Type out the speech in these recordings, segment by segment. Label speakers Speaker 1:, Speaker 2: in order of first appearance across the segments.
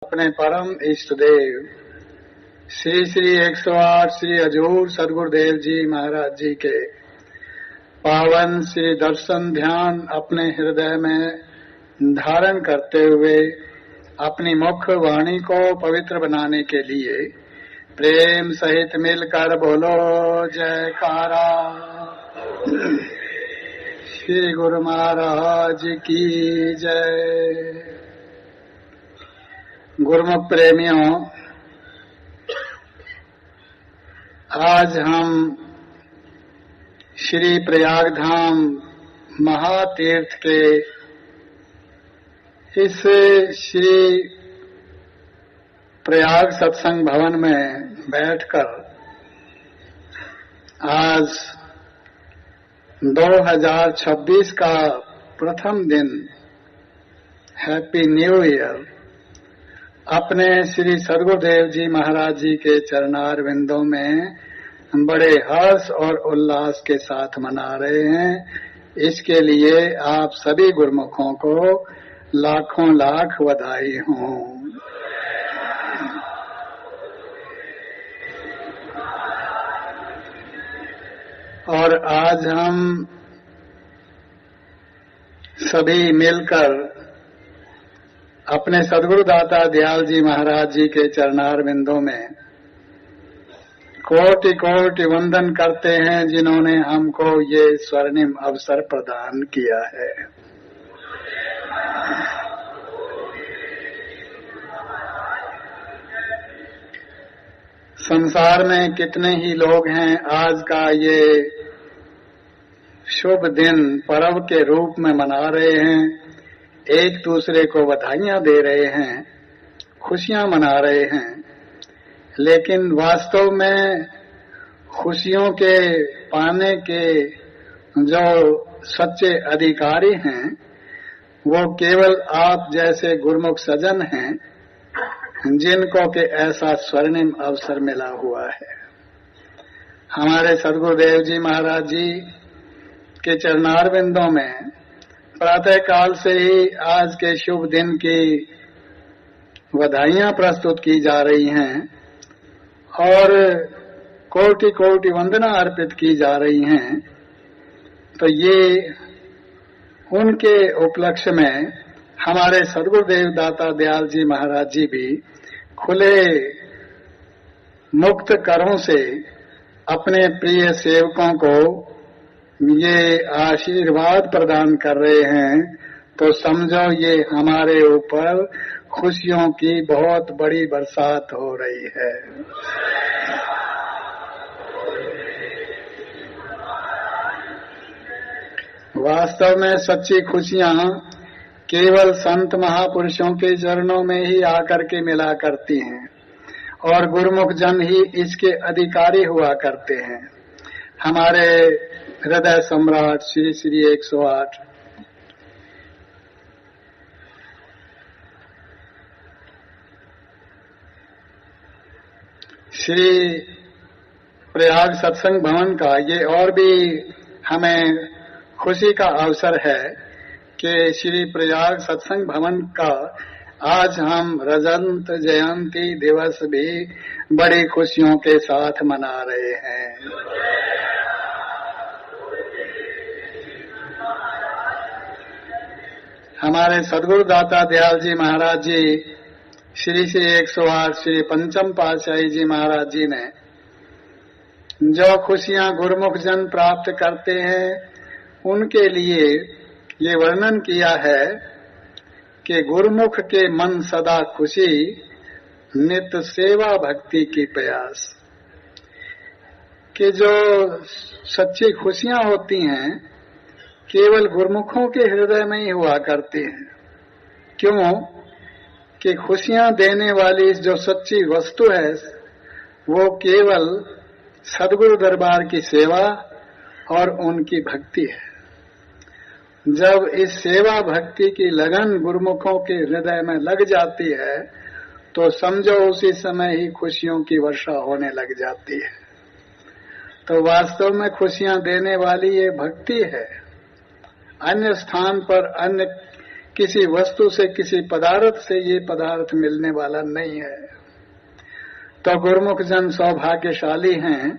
Speaker 1: अपने परम इष्ट देव श्री श्री 108 श्री हजूर सदगुरुदेव जी महाराज जी के पावन श्री दर्शन ध्यान अपने हृदय में धारण करते हुए अपनी मुख वाणी को पवित्र बनाने के लिए प्रेम सहित मिलकर बोलो जयकारा। श्री गुरु महाराज की जय। गुरुमुख प्रेमियों, आज हम श्री प्रयाग धाम महातीर्थ के इस श्री प्रयाग सत्संग भवन में बैठकर आज 2026 का प्रथम दिन हैप्पी न्यू ईयर अपने श्री सदगुरुदेव जी महाराज जी के चरणार विंदों में बड़े हर्ष और उल्लास के साथ मना रहे हैं। इसके लिए आप सभी गुरुमुखों को लाखों लाख बधाई हों। और आज हम सभी मिलकर अपने सदगुरु दाता दयाल जी महाराज जी के चरणार बिंदों में कोटि कोटि वंदन करते हैं, जिन्होंने हमको ये स्वर्णिम अवसर प्रदान किया है। संसार में कितने ही लोग हैं आज का ये शुभ दिन पर्व के रूप में मना रहे हैं, एक दूसरे को बधाइयां दे रहे हैं, खुशियां मना रहे हैं, लेकिन वास्तव में खुशियों के पाने के जो सच्चे अधिकारी हैं वो केवल आप जैसे गुरुमुख सजन हैं, जिनको के ऐसा स्वर्णिम अवसर मिला हुआ है। हमारे सदगुरुदेव जी महाराज जी के चरणार बिंदों में प्रातः काल से ही आज के शुभ दिन की बधाइयां प्रस्तुत की जा रही हैं और कोटि कोटि वंदना अर्पित की जा रही हैं। तो ये उनके उपलक्ष्य में हमारे सदगुरुदेव दाता दयाल जी महाराज जी भी खुले मुक्त करों से अपने प्रिय सेवकों को ये आशीर्वाद प्रदान कर रहे हैं। तो समझो ये हमारे ऊपर खुशियों की बहुत बड़ी बरसात हो रही है। वास्तव में सच्ची खुशियां केवल संत महापुरुषों के चरणों में ही आकर के मिला करती हैं और गुरुमुख जन ही इसके अधिकारी हुआ करते हैं। हमारे हृदय सम्राट श्री श्री 108 श्री प्रयाग सत्संग भवन का ये और भी हमें खुशी का अवसर है कि श्री प्रयाग सत्संग भवन का आज हम रजत जयंती दिवस भी बड़ी खुशियों के साथ मना रहे हैं। हमारे सदगुरु दाता दयाल जी महाराज जी श्री श्री 108 श्री पंचम पातशाही जी महाराज जी ने जो खुशियां गुरुमुख जन प्राप्त करते हैं उनके लिए ये वर्णन किया है कि गुरुमुख के मन सदा खुशी, नित्य सेवा भक्ति की प्रयास। कि जो सच्ची खुशियां होती हैं केवल गुरुमुखों के हृदय में ही हुआ करती हैं। क्यों? कि खुशियां देने वाली जो सच्ची वस्तु है वो केवल सदगुरु दरबार की सेवा और उनकी भक्ति है। जब इस सेवा भक्ति की लगन गुरुमुखों के हृदय में लग जाती है तो समझो उसी समय ही खुशियों की वर्षा होने लग जाती है। तो वास्तव में खुशियां देने वाली ये भक्ति है। अन्य स्थान पर अन्य किसी वस्तु से, किसी पदार्थ से ये पदार्थ मिलने वाला नहीं है। तो गुरुमुख जन सौभाग्यशाली हैं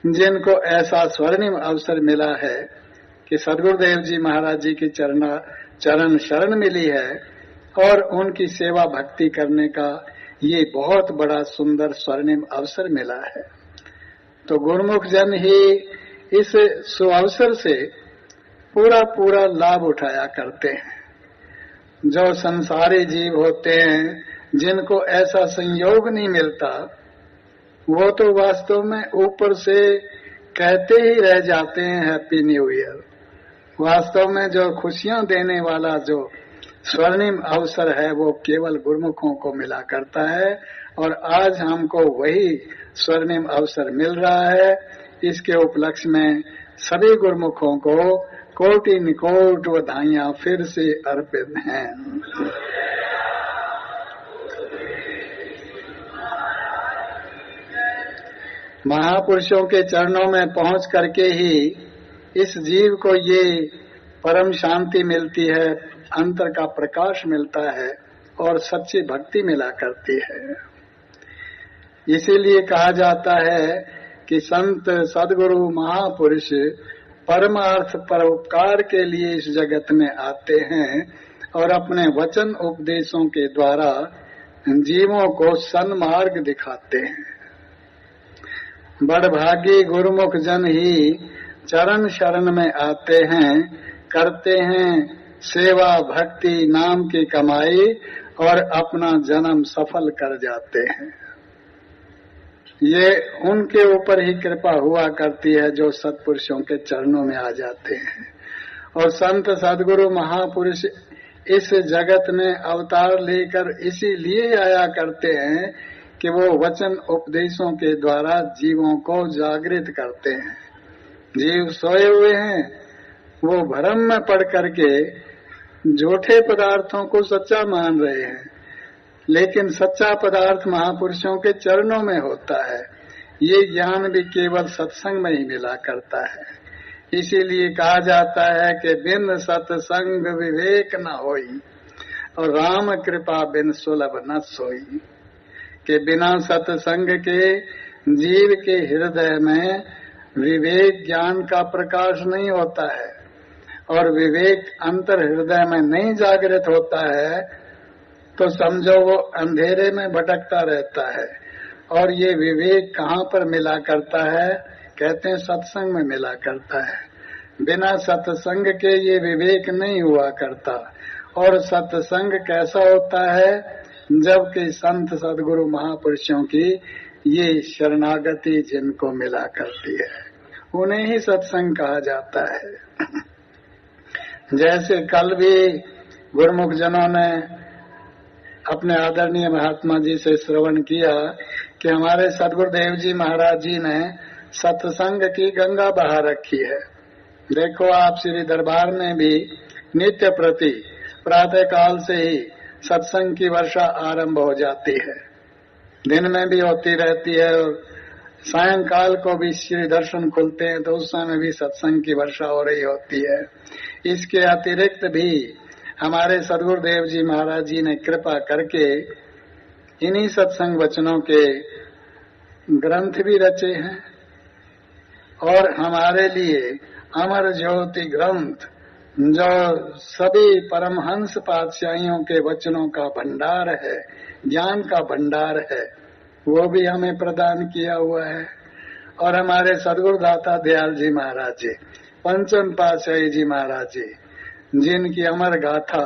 Speaker 1: जिनको ऐसा स्वर्णिम अवसर मिला है कि सदगुरुदेव जी महाराज जी की चरण शरण मिली है और उनकी सेवा भक्ति करने का ये बहुत बड़ा सुंदर स्वर्णिम अवसर मिला है। तो गुरुमुख जन ही इस सुअवसर से पूरा लाभ उठाया करते हैं। जो संसारी जीव होते हैं जिनको ऐसा संयोग नहीं मिलता, वो तो वास्तव में ऊपर से कहते ही रह जाते हैं हैप्पी न्यू ईयर। वास्तव में जो खुशियां देने वाला जो स्वर्णिम अवसर है वो केवल गुरुमुखों को मिला करता है और आज हमको वही स्वर्णिम अवसर मिल रहा है। इसके उपलक्ष्य में सभी गुरुमुखों को कोटि निकोट बधाइयां फिर से अर्पित हैं। महापुरुषों के चरणों में पहुंच करके ही इस जीव को ये परम शांति मिलती है, अंतर का प्रकाश मिलता है और सच्ची भक्ति मिला करती है। इसीलिए कहा जाता है कि संत सद्गुरु महापुरुष परमार्थ परोपकार के लिए इस जगत में आते हैं और अपने वचन उपदेशों के द्वारा जीवों को सन्मार्ग दिखाते हैं। बड़भागी गुरुमुख जन ही चरण शरण में आते हैं, करते हैं सेवा भक्ति नाम की कमाई और अपना जन्म सफल कर जाते हैं। ये उनके ऊपर ही कृपा हुआ करती है जो सत्पुरुषों के चरणों में आ जाते हैं। और संत सद्गुरु महापुरुष इस जगत में अवतार लेकर इसीलिए आया करते हैं कि वो वचन उपदेशों के द्वारा जीवों को जागृत करते हैं। जीव सोए हुए हैं, वो भ्रम में पड़ करके झूठे पदार्थों को सच्चा मान रहे हैं, लेकिन सच्चा पदार्थ महापुरुषों के चरणों में होता है। ये ज्ञान भी केवल सत्संग में ही मिला करता है। इसीलिए कहा जाता है कि बिन सत्संग विवेक न होई और राम कृपा बिन सुलभ न सोई। कि बिना सत्संग के जीव के हृदय में विवेक ज्ञान का प्रकाश नहीं होता है और विवेक अंतर हृदय में नहीं जागृत होता है तो समझो वो अंधेरे में भटकता रहता है। और ये विवेक कहाँ पर मिला करता है? कहते हैं सत्संग में मिला करता है। बिना सत्संग के ये विवेक नहीं हुआ करता। और सत्संग कैसा होता है? जबकि संत सद्गुरु महापुरुषों की ये शरणागति जिनको मिला करती है उन्हें ही सत्संग कहा जाता है। जैसे कल भी गुरुमुख जनों ने अपने आदरणीय महात्मा जी से श्रवण किया कि हमारे सद्गुरुदेव जी महाराज जी ने सत्संग की गंगा बहा रखी है। देखो आप श्री दरबार में भी नित्य प्रति प्रातः काल से ही सत्संग की वर्षा आरंभ हो जाती है। दिन में भी होती रहती है और सायंकाल को भी श्री दर्शन खुलते हैं तो उस समय भी सत्संग की वर्षा हो रही होती है। इसके अतिरिक्त भी हमारे सद्गुरुदेव जी महाराज जी ने कृपा करके इन्हीं सत्संग वचनों के ग्रंथ भी रचे हैं और हमारे लिए अमर ज्योति ग्रंथ जो सभी परमहंस पातशाहियों के वचनों का भंडार है, ज्ञान का भंडार है, वो भी हमें प्रदान किया हुआ है। और हमारे सद्गुरु दाता दयाल जी महाराज जी, पंचम पातशाही जी महाराज जी, जिनकी अमर गाथा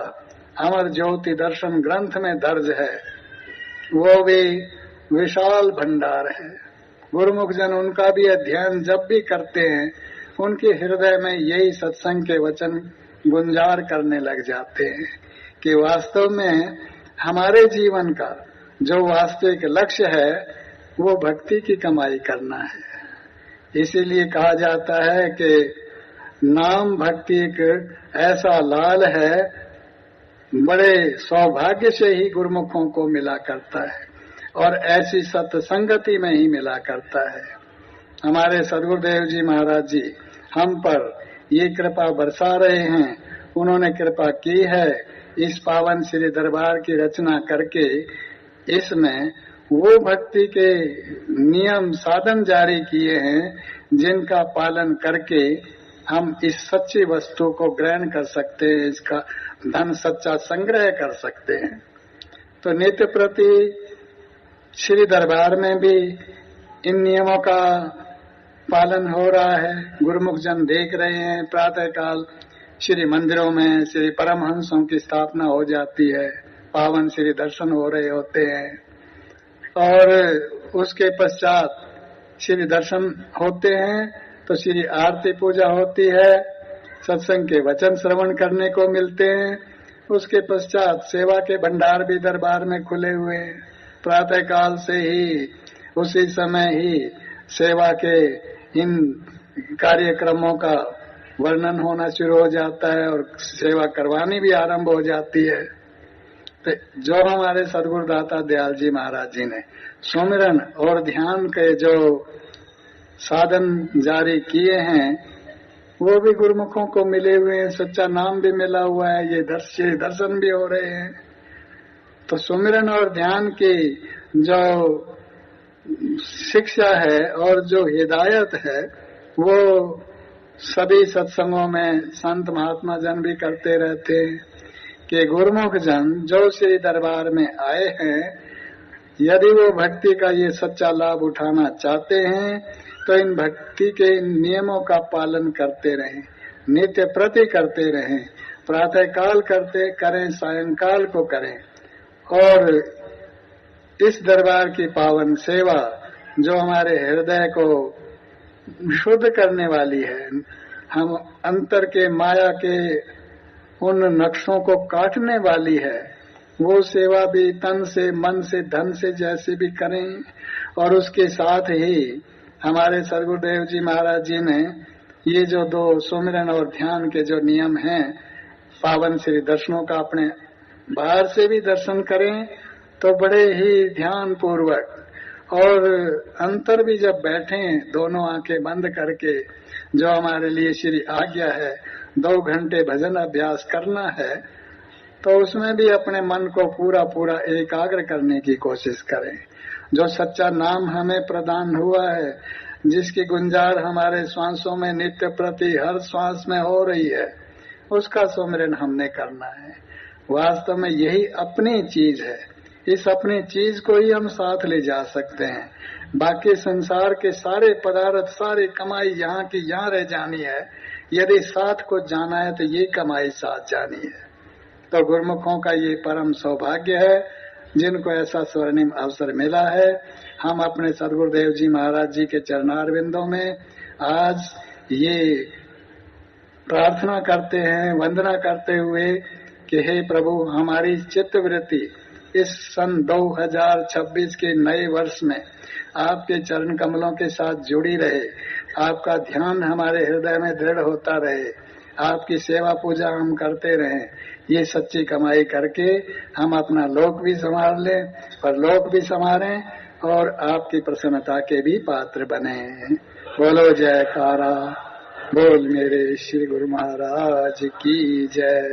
Speaker 1: अमर ज्योति दर्शन ग्रंथ में दर्ज है, वो भी विशाल भंडार है। गुरुमुख जन उनका भी अध्ययन जब भी करते हैं उनके हृदय में यही सत्संग के वचन गुंजार करने लग जाते हैं कि वास्तव में हमारे जीवन का जो वास्तविक लक्ष्य है वो भक्ति की कमाई करना है। इसीलिए कहा जाता है कि नाम भक्ति एक ऐसा लाल है, बड़े सौभाग्य से ही गुरुमुखों को मिला करता है और ऐसी सत्संगति में ही मिला करता है। हमारे सद्गुरुदेव जी महाराज जी हम पर ये कृपा बरसा रहे हैं। उन्होंने कृपा की है इस पावन श्री दरबार की रचना करके इसमें वो भक्ति के नियम साधन जारी किए हैं जिनका पालन करके हम इस सच्ची वस्तु को ग्रहण कर सकते हैं, इसका धन सच्चा संग्रह कर सकते हैं। तो नित्य प्रति श्री दरबार में भी इन नियमों का पालन हो रहा है। गुरुमुख जन देख रहे हैं, प्रातः काल श्री मंदिरों में श्री परमहंसों की स्थापना हो जाती है, पावन श्री दर्शन हो रहे होते हैं और उसके पश्चात श्री दर्शन होते हैं तो श्री आरती पूजा होती है, सत्संग के वचन श्रवण करने को मिलते हैं। उसके पश्चात सेवा के भंडार भी दरबार में खुले हुए हैं। प्रातः काल से ही उसी समय ही सेवा के इन कार्यक्रमों का वर्णन होना शुरू हो जाता है और सेवा करवानी भी आरंभ हो जाती है। तो जो हमारे सद्गुरुदाता दयाल जी महाराज जी ने सुमिरन और ध्यान के जो साधन जारी किए हैं वो भी गुरुमुखों को मिले हुए हैं, सच्चा नाम भी मिला हुआ है, ये दर्शन भी हो रहे हैं। तो सुमिरन और ध्यान की जो शिक्षा है और जो हिदायत है वो सभी सत्संगों में संत महात्मा जन भी करते रहते हैं कि गुरुमुख जन जो श्री दरबार में आए हैं यदि वो भक्ति का ये सच्चा लाभ उठाना चाहते हैं तो इन भक्ति के नियमों का पालन करते रहें, नित्य प्रति करते रहें, प्रातः काल करते करें, सायंकाल को करें और इस दरबार की पावन सेवा जो हमारे हृदय को शुद्ध करने वाली है, हम अंतर के माया के उन नक्शों को काटने वाली है, वो सेवा भी तन से, मन से, धन से जैसे भी करें। और उसके साथ ही हमारे सद्गुरुदेव जी महाराज जी ने ये जो दो सुमिरन और ध्यान के जो नियम हैं, पावन श्री दर्शनों का अपने बाहर से भी दर्शन करें तो बड़े ही ध्यान पूर्वक और अंतर भी जब बैठे दोनों आंखें बंद करके, जो हमारे लिए श्री आज्ञा है 2 घंटे भजन अभ्यास करना है, तो उसमें भी अपने मन को पूरा एकाग्र करने की कोशिश करें। जो सच्चा नाम हमें प्रदान हुआ है, जिसकी गुंजार हमारे श्वासों में नित्य प्रति हर श्वास में हो रही है, उसका सुमिरन हमने करना है। वास्तव में यही अपनी चीज है, इस अपनी चीज को ही हम साथ ले जा सकते हैं। बाकी संसार के सारे पदार्थ, सारी कमाई यहाँ की यहाँ रह जानी है, यदि साथ को जाना है तो ये कमाई साथ जानी है। तो गुरुमुखों का ये परम सौभाग्य है जिनको ऐसा स्वर्णिम अवसर मिला है। हम अपने सद्गुरुदेव जी महाराज जी के चरणारविंदों में आज ये प्रार्थना करते हैं, वंदना करते हुए कि हे प्रभु, हमारी चित्तवृत्ति इस सन 2026 के नए वर्ष में आपके चरण कमलों के साथ जुड़ी रहे, आपका ध्यान हमारे हृदय में दृढ़ होता रहे, आपकी सेवा पूजा हम करते रहें। ये सच्ची कमाई करके हम अपना लोक भी संभाल लें, परलोक भी संभालें और आपकी प्रसन्नता के भी पात्र बने। बोलो जयकारा, बोल मेरे श्री गुरु महाराज की जय।